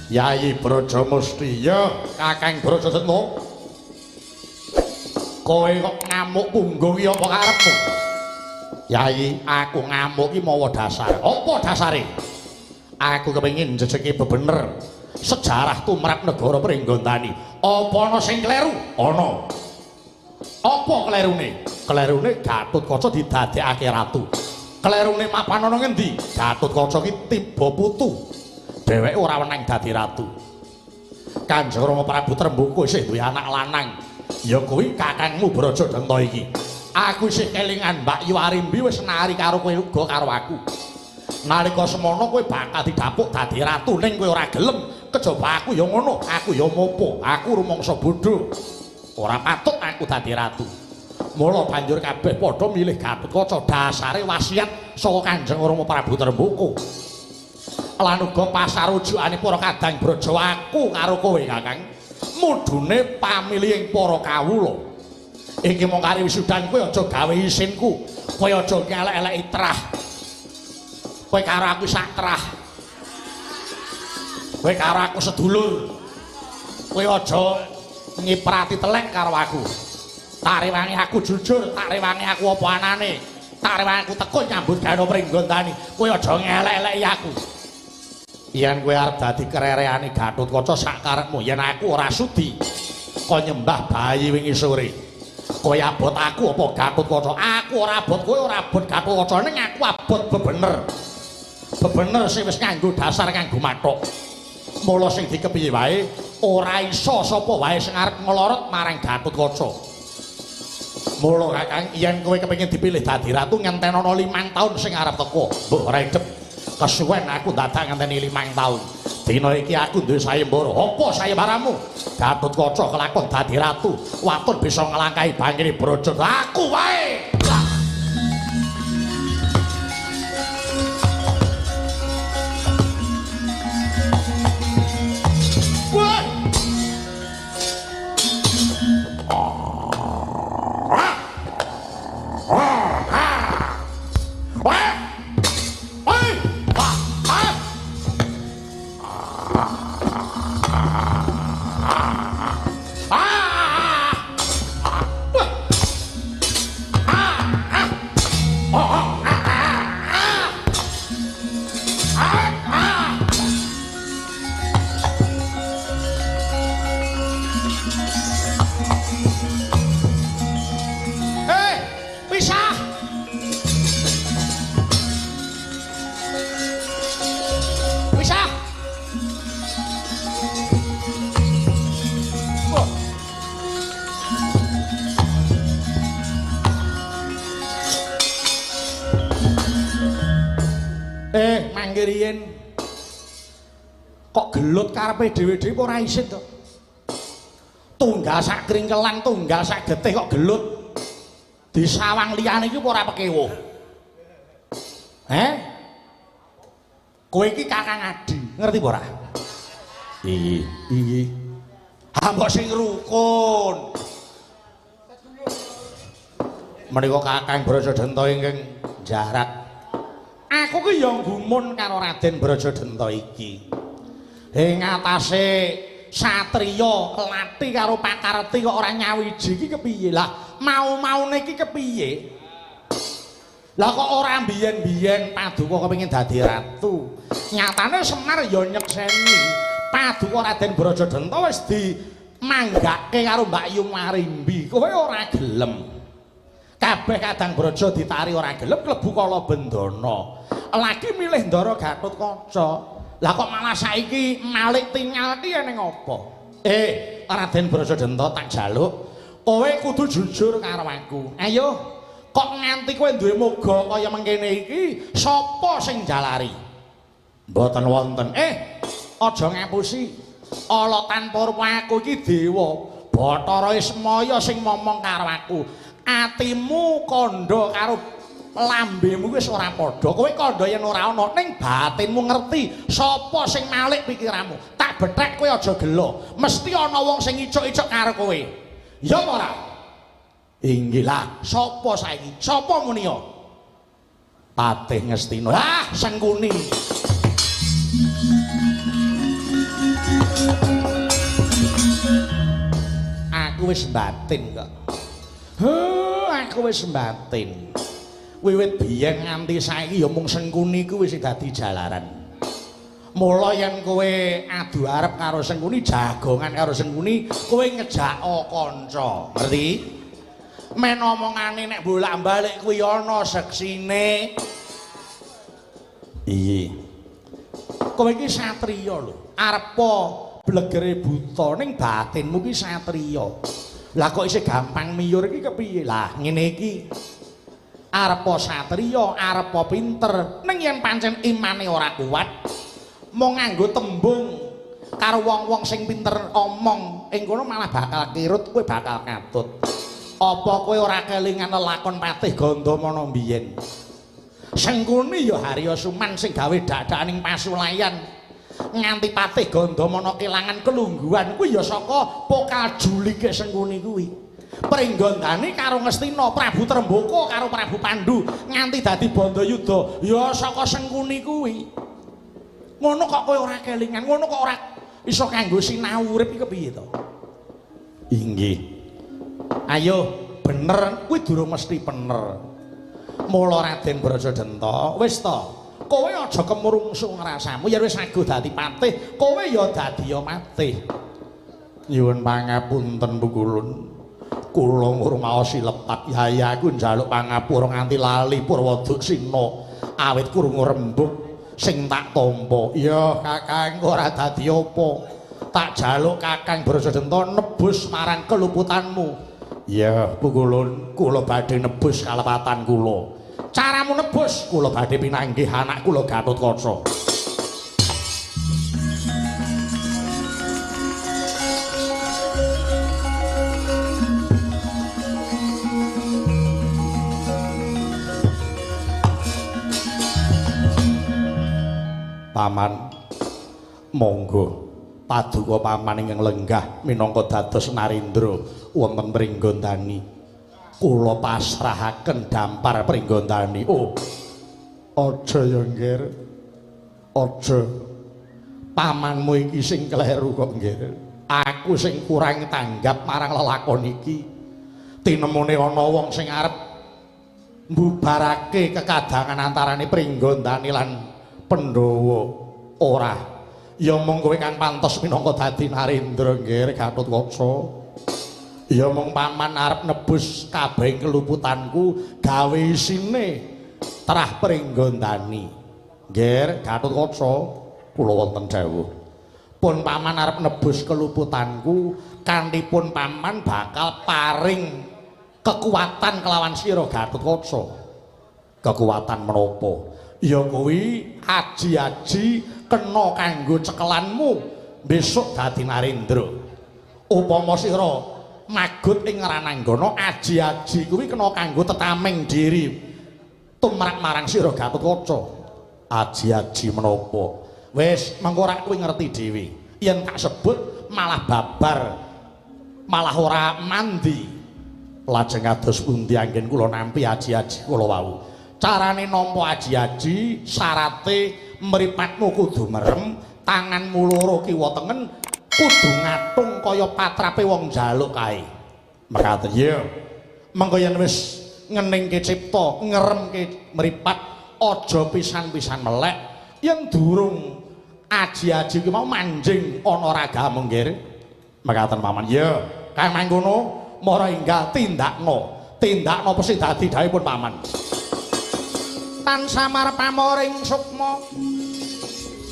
Yai Braja Mustiya, Kakang Brajasena. Kowe kok ngamuk punggung iki apa karepmu? Yai, aku ngamuk iki mawa dasar. Apa dasare? Aku kepengin njejeki bebener sejarah tumrap negara Pringgondani. Apa ana sing kleru? Ana. Apa klerune? Klerune Gatotkaca didadekake ratu. Klerune mapan ana ngendi? Gatotkaca iki tiba putu. Dheweke ora wenang dadi ratu. Kanjeng Rama Prabu Tremboko isih duwe anak lanang. Ya kuwi kakangmu Brajadanta iki. Aku isih kelingan Mbak Yu Arimbi wis nari karo kowe uga karo aku. Nalika semono kowe bakal didapuk dadi ratu ning kowe ora gelem. Kejaba aku ya ngono, aku ya mopo. Aku rumangsa bodho. Ora patut aku dadi ratu. Mula banjur kabeh padha milih Gatotkaca dasare wasiat saka Kanjeng Rama Prabu Tremboko. Lan uga pasarujukane para kadang braja aku karo kowe Kakang mudune pamilihing para kawula iki mung kari wisudan kowe aja gawe isinku kowe aja ngelek-eleki trah kowe karo aku sak trah kowe karo aku sedulur kowe aja ngiprati telek karo aku tak rewangi aku jujur tak rewangi aku apa anane tak rewangi aku tekun nyambut gawe Pringgondani kowe aja ngelek-eleki aku. Yen kowe arep dadi kerereane Gatotkaca sak karepmu, yen aku ora sudi kok nyembah bayi wingi sore. Kowe abot aku apa Gatotkaca? Aku ora abot kowe, ora abot Gatotkaca, ning aku abot bebener. Bebener sing wis nganggo dasar kanggo mathuk. Mula sing dikepiye wae ora iso sapa wae sing arep nglorot marang Gatotkaca. Mula Kakang, yen kowe kepengin dipilih dadi ratu ngentenono 5 taun sing arep teko. Mbok ora idep. Kesuwen aku dadak ngenteni 5 taun. Dina iki aku duwe sayembara. Apa sayembaramu? Gatotkaca kelakon dadi ratu. Watun bisa nglangkahi bangkine Braja. Aku wae. Riyen kok gelut karepe dhewe-dhewe ora isin to. Tunggal sak kringkelan, tunggal sak getih kok gelut. Disawang liyane iki ora pekewuh. Kowe iki Kakang Adi, ngerti apa ora? Iya. Ha mbok sing rukun. Menika Kakang Brajadanta ingkang jarak. Aku ki ya gumun karo Raden Brajadanta iki. Ing atase satriya lati karo pakarti kok ora nyawiji iki kepiye? Lah mau-maune iki kepiye? Lah kok ora biyen-biyen Paduka kepengin dadi ratu. Nyatane Semar ya nyekseni. Paduka Raden Brajadanta wis dimanggake karo Mbak Yu Arimbi. Kowe ora gelem. Kabeh kadang braja ditari ora gelem klebu kala bendana. Lagi milih Ndara Gatotkaca. Lah kok malah saiki malik tinggal ki ning apa? Raden Brajadanta tak jaluk, kowe kudu jujur karo aku. Ayo, kok nganti kowe duwe moga kaya mengkene iki, sapa sing jalari? Mboten wonten. Aja ngapusi. Ala tanpa rupa aku iki dewa, Bathara Ismaya sing momong karo aku. Atimu kandha karo lambemu wis ora padha. Kowe kandha yen ora ana ning batinmu ngerti sapa sing malik pikiranmu. Tak tak bethek kowe aja gelo. Mesti ana wong sing icuk-icuk karo kowe. Ya apa ora? Inggih lah, sapa saiki? Sapa muni ya? Patih Ngastina. Ah, Sengkuni. Aku wis batin kok. Aku wis batin. Wiwit biyen nganti saiki ya mung Sengkuni ku wis dadi jalaran. Mula yen kowe adu arep karo Sengkuni, jagongan karo Sengkuni, kowe ngejako kanca. Ngerti? Men omongane nek bolak-balik kuwi ana seksine. Iya. Kowe iki satriya lho. Arepa blegere buta ning batinmu ki satriya. Lah kok isih gampang miyur iki kepiye? Lah ngene iki. Arepa satriya, arepa pinter, ning yen pancen imane ora kuat, mung nganggo tembung karo wong-wong sing pinter omong, ing kono malah bakal kirut, kowe bakal katut. Apa kowe ora kelingan lelakon Patih Gandamana mbiyen? Sengkuni ya Harya Suman sing gawe dak-dakaning pasulayan. Nganti Patih Gandamana kelangan kelungguhan kuwi ya saka pokal julike Sengkuni kuwi. Pringgondani karo Ngastina, Prabu Trembaka karo Prabu Pandhu nganti dadi Bandayuda ya saka Sengkuni kuwi. Ngono kok kowe ora kelingan, ngono kok ora iso kanggo sinau urip iki kepiye to? Inggih. Ayo bener kuwi durung mesti bener. Mula Raden Brajadanta wis to, kowe aja kemurungsung rasamu, yen wis ago dadi patih, kowe ya dadi ya matih. Nyuwun pangapunten Pukulun. Kula ngurmaosi lepat yaya aku njaluk pangapura nganti lali Purwadaksina awit krungu rembug sing tak tampa. Ya Kakang ora dadi apa. Tak jaluk Kakang Brajadanta nebus marang keluputanmu. Ya Pukulun, kula badhe nebus kalepatan kula. Caramu nebus, kula badhe pinanggih anak kula Gatotkaca. Paman, monggo paduka paman ingkang lenggah minangka dados narendra wonten Pringgondani. Kula pasrahaken dampar Pringgondani. Oh, aja ya Nggir. Aja. Pamanmu iki sing kleru kok Nggir. Aku sing kurang tanggap marang lelakon iki. Tinemune ana wong sing arep mbubarake kekadangan antarane Pringgondani lan Pandhawa. Ora. Ya mung kowe kang pantes minangka dadi narendra Nggir Gatotkaca. Ya mung paman arep nebus kabeh keluputanku gawe isine trah Pringgondani. Nggir Gatotkaca kula wonten dawuh. Pun paman arep nebus keluputanku kanthi pun paman bakal paring kekuatan kelawan sira Gatotkaca. Kekuatan menapa? Ya kuwi aji-aji kena kanggo cekelanmu besok dadi narendra. Upama sira magut ing Rananggana, aji-aji kuwi kena kanggo tetameng diri tumrap marang sira Gatotkaca. Aji-aji menapa? Wis mengko ora kuwi ngerti dhewe. Yen tak sebut malah babar, malah ora mandi. Lajeng kados pundi anggen kula nampi aji-aji kula wau. Carane nampa aji-aji syarate mripatmu kudu merem, tanganmu loro kiwa tengen kudu ngatung kaya patrape wong njaluk kae. Mekaten ya. Mengko yen wis ngeningke cipta, ngeremke mripat, aja pisan-pisan melek yen durung aji-aji ki mau manjing ana ragamu Nggir. Mekaten paman. Ya, kang mangkono mara enggal tindakno. Tindakno pesi dadi dawuhipun paman. Tan samar pamoring sukma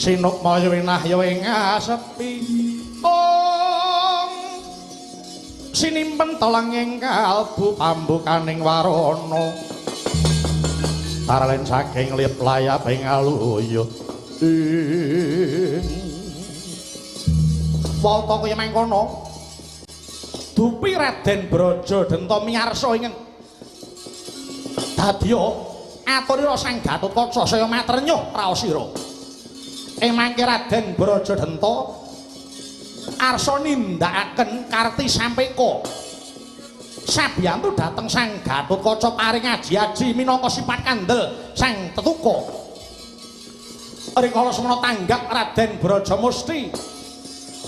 sinukma winah ya ing asepi sinimpen telang ing kalbu pambukaning warana taralen saking lip layap ing aluyut wata kaya mangkono dupi Raden Brajadanta miyarsa ing dadya aturira Sang Gatotkaca saya matur nyuh raosira. Ing mangke Raden Brajadanta arsa nindakaken karti sampeka sabiyantu dhateng Sang Gatotkaca paring aji-aji minangka sipat kandel Sang Tetuka rikala semana tanggap Raden Brajamusti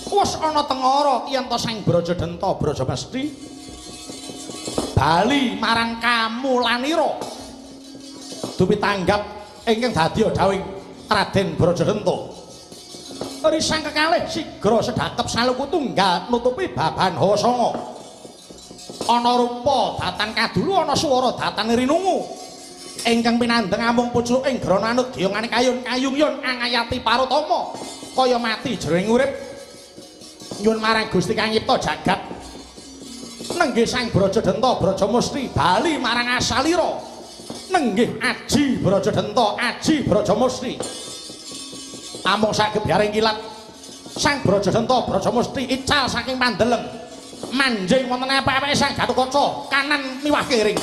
wis ana tengara yen to Sang Brajadanta Brajamusti bali marang Kamulanira dupi tanggap ingkang dadi dawuhing Raden Brajadanta risang kekalih sigra sedhakep saluku tunggal nutupi baban Hasanga ana rupa datan kadulu ana swara datan rinungu ingkang pinandheng amung pucuk ing grana anut diyongane kayun-kayungyon angayati parutama kaya mati jroning urip nyuwun marang Gusti Kang nyipta jagat nenggih Sang Brajadanta Brajamusti bali marang asalira nenggih Aji Brajadanta Aji Brajamusti amung saged biaring kilat Sang Brajadanta Brajamusti ical saking pandeleng manjing wonten epek-epeke Sang Gatotkaca kanan miwah kiring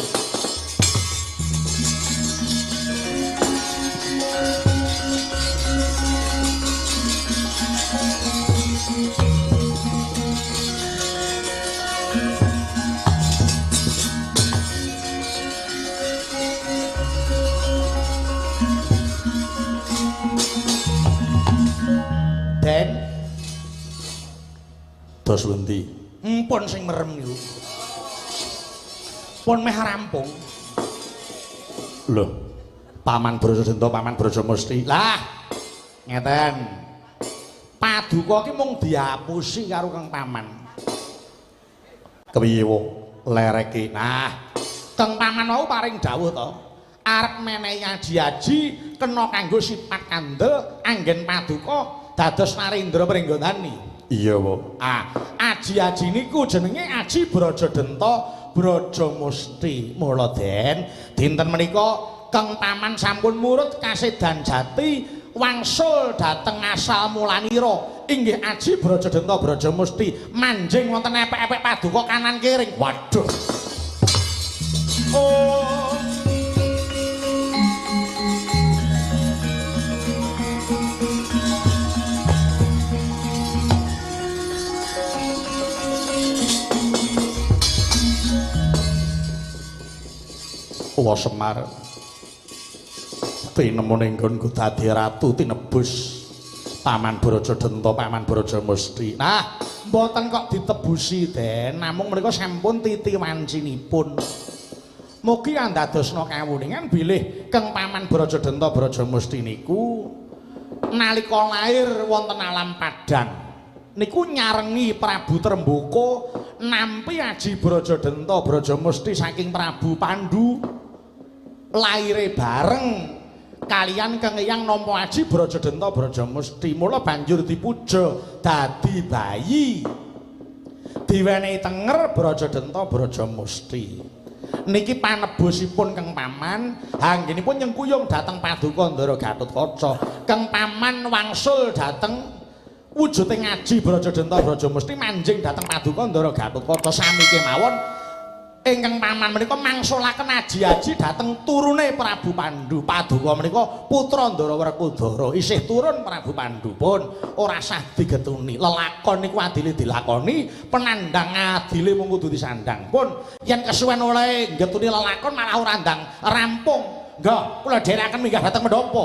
Den dos pundi pun sing merem niku pun meh rampung lho Paman Brajadanta Paman Brajamusti lah ngeten paduka ki mung diapusi karo Kang Paman kepiye wong lereke nah Kang Paman wau paring dawuh to arep menehi aji-aji kena kanggo sipat kandel anggen paduka dados narendra pringgondani iya wo aji-aji niku jenenge Aji Brajadanta Brajamusti mula den dinten menika Kang Paman sampun murut kasedan jati wangsul dhateng asal mulanira inggih Aji Brajadanta Brajamusti manjing wonten epek-epek paduka kanan kiring waduh oh Wa Semar tinemu ning nggonku dadi ratu tinebus Paman Brajadanta Paman Brajamusti nah mboten kok ditebusi Den namung menika sampun titi wancinipun mugi andadosna kawuningan bilih Kang Paman Brajadanta Brajamusti niku nalika lair wonten alam Padang niku nyarengi Prabu Trembaka nampi Aji Brajadanta Brajamusti saking Prabu Pandhu laire bareng kalian Kang Eyang nampa Aji Brajadanta Brajamusti mula banjur dipuja dadi bayi diwenehi tenger Brajadanta Brajamusti niki panebusipun Kang Paman anggenipun nyengkuyung dhateng paduka Ndara Gatotkaca Kang Paman wangsul dhateng wujuding Aji Brajadanta Brajamusti manjing dhateng paduka Ndara Gatotkaca sami kemawon ingkang Paman menika mangsulaken aji-aji dhateng turune Prabu Pandhu paduka menika putra Ndara Werkudara isih turun Prabu Pandhu pun ora sah digetuni lelakon niku adile dilakoni penandang adile mung kudu disandang pun yen kesuwen oleh getuni lelakon malah ora ndang rampung nggih kula dherekaken minggah dhateng menapa